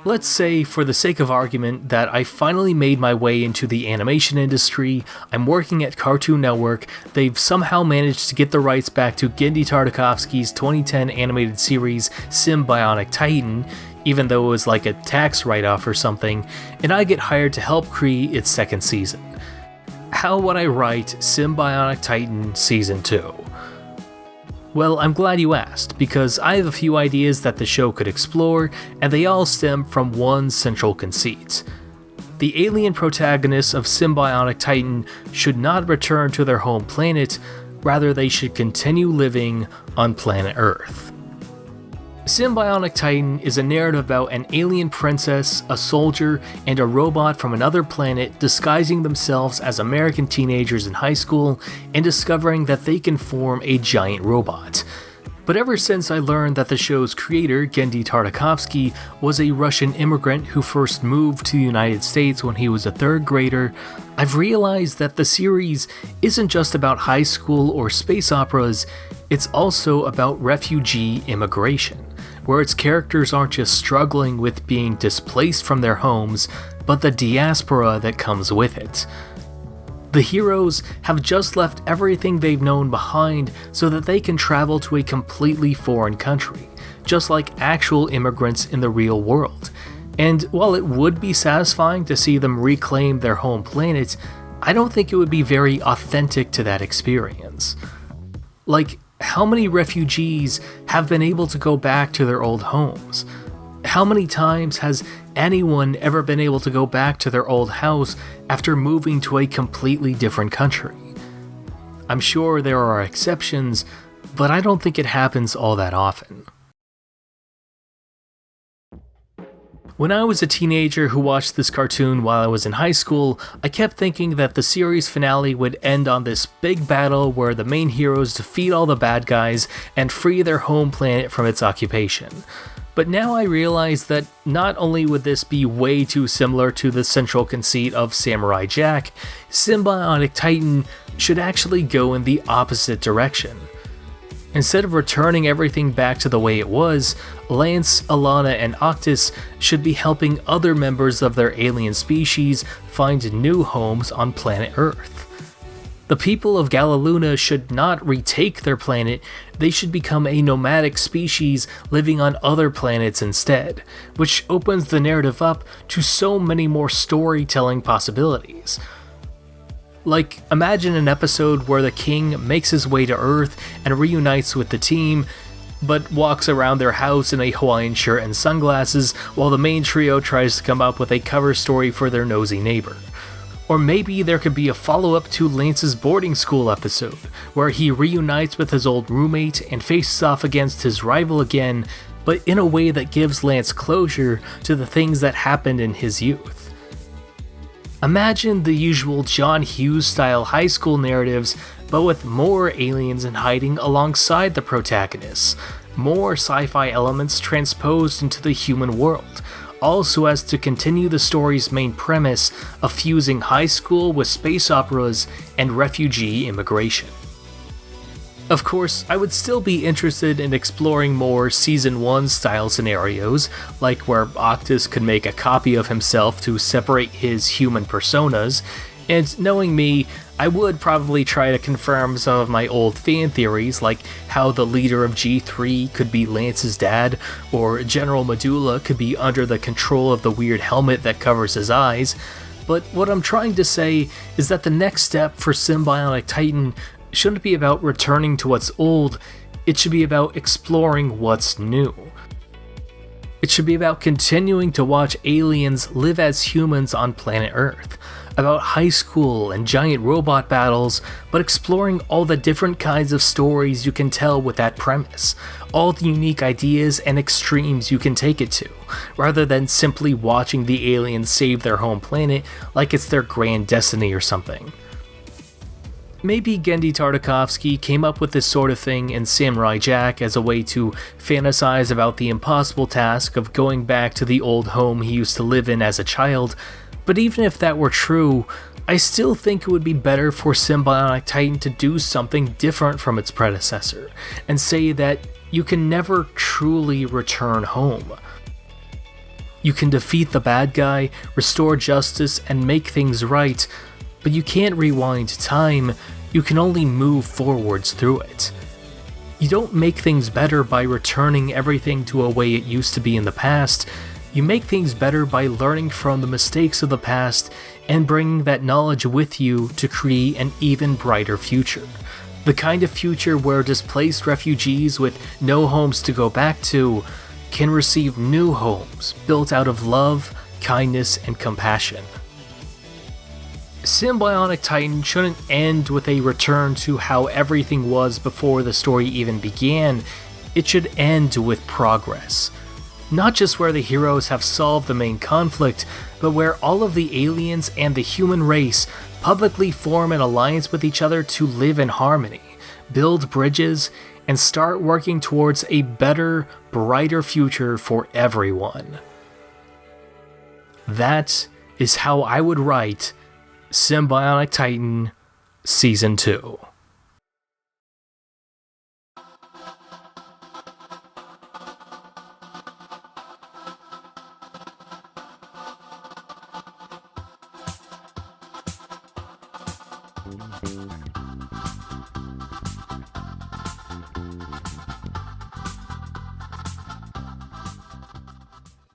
Let's say, for the sake of argument, that I finally made my way into the animation industry, I'm working at Cartoon Network, they've somehow managed to get the rights back to Genndy Tartakovsky's 2010 animated series Sym-Bionic Titan, even though it was like a tax write-off or something, and I get hired to help create its second season. How would I write Sym-Bionic Titan Season 2? Well, I'm glad you asked, because I have a few ideas that the show could explore, and they all stem from one central conceit. The alien protagonists of Sym-Bionic Titan should not return to their home planet, rather they should continue living on planet Earth. Sym-Bionic Titan is a narrative about an alien princess, a soldier, and a robot from another planet disguising themselves as American teenagers in high school and discovering that they can form a giant robot. But ever since I learned that the show's creator, Genndy Tartakovsky, was a Russian immigrant who first moved to the United States when he was a third grader, I've realized that the series isn't just about high school or space operas, it's also about refugee immigration, where its characters aren't just struggling with being displaced from their homes, but the diaspora that comes with it. The heroes have just left everything they've known behind so that they can travel to a completely foreign country, just like actual immigrants in the real world. And while it would be satisfying to see them reclaim their home planet, I don't think it would be very authentic to that experience. Like, how many refugees have been able to go back to their old homes? How many times has anyone ever been able to go back to their old house after moving to a completely different country? I'm sure there are exceptions, but I don't think it happens all that often. When I was a teenager who watched this cartoon while I was in high school, I kept thinking that the series finale would end on this big battle where the main heroes defeat all the bad guys and free their home planet from its occupation. But now I realize that not only would this be way too similar to the central conceit of Samurai Jack, Sym-Bionic Titan should actually go in the opposite direction. Instead of returning everything back to the way it was, Lance, Alana, and Octus should be helping other members of their alien species find new homes on planet Earth. The people of Galaluna should not retake their planet, they should become a nomadic species living on other planets instead, which opens the narrative up to so many more storytelling possibilities. Like, imagine an episode where the king makes his way to Earth and reunites with the team, but walks around their house in a Hawaiian shirt and sunglasses while the main trio tries to come up with a cover story for their nosy neighbor. Or maybe there could be a follow-up to Lance's boarding school episode, where he reunites with his old roommate and faces off against his rival again, but in a way that gives Lance closure to the things that happened in his youth. Imagine the usual John Hughes-style high school narratives, but with more aliens in hiding alongside the protagonists, more sci-fi elements transposed into the human world, all so as to continue the story's main premise of fusing high school with space operas and refugee immigration. Of course, I would still be interested in exploring more Season 1 style scenarios, like where Octus could make a copy of himself to separate his human personas, and knowing me, I would probably try to confirm some of my old fan theories, like how the leader of G3 could be Lance's dad, or General Medulla could be under the control of the weird helmet that covers his eyes. But what I'm trying to say is that the next step for Sym-Bionic Titan shouldn't be about returning to what's old, it should be about exploring what's new. It should be about continuing to watch aliens live as humans on planet Earth, about high school and giant robot battles, but exploring all the different kinds of stories you can tell with that premise, all the unique ideas and extremes you can take it to, rather than simply watching the aliens save their home planet like it's their grand destiny or something. Maybe Genndy Tartakovsky came up with this sort of thing in Samurai Jack as a way to fantasize about the impossible task of going back to the old home he used to live in as a child, but even if that were true, I still think it would be better for Sym-Bionic Titan to do something different from its predecessor, and say that you can never truly return home. You can defeat the bad guy, restore justice, and make things right, but you can't rewind time, you can only move forwards through it. You don't make things better by returning everything to a way it used to be in the past, you make things better by learning from the mistakes of the past and bringing that knowledge with you to create an even brighter future. The kind of future where displaced refugees with no homes to go back to can receive new homes built out of love, kindness, and compassion. Sym-Bionic Titan shouldn't end with a return to how everything was before the story even began, it should end with progress. Not just where the heroes have solved the main conflict, but where all of the aliens and the human race publicly form an alliance with each other to live in harmony, build bridges, and start working towards a better, brighter future for everyone. That is how I would write Sym-Bionic Titan Season 2.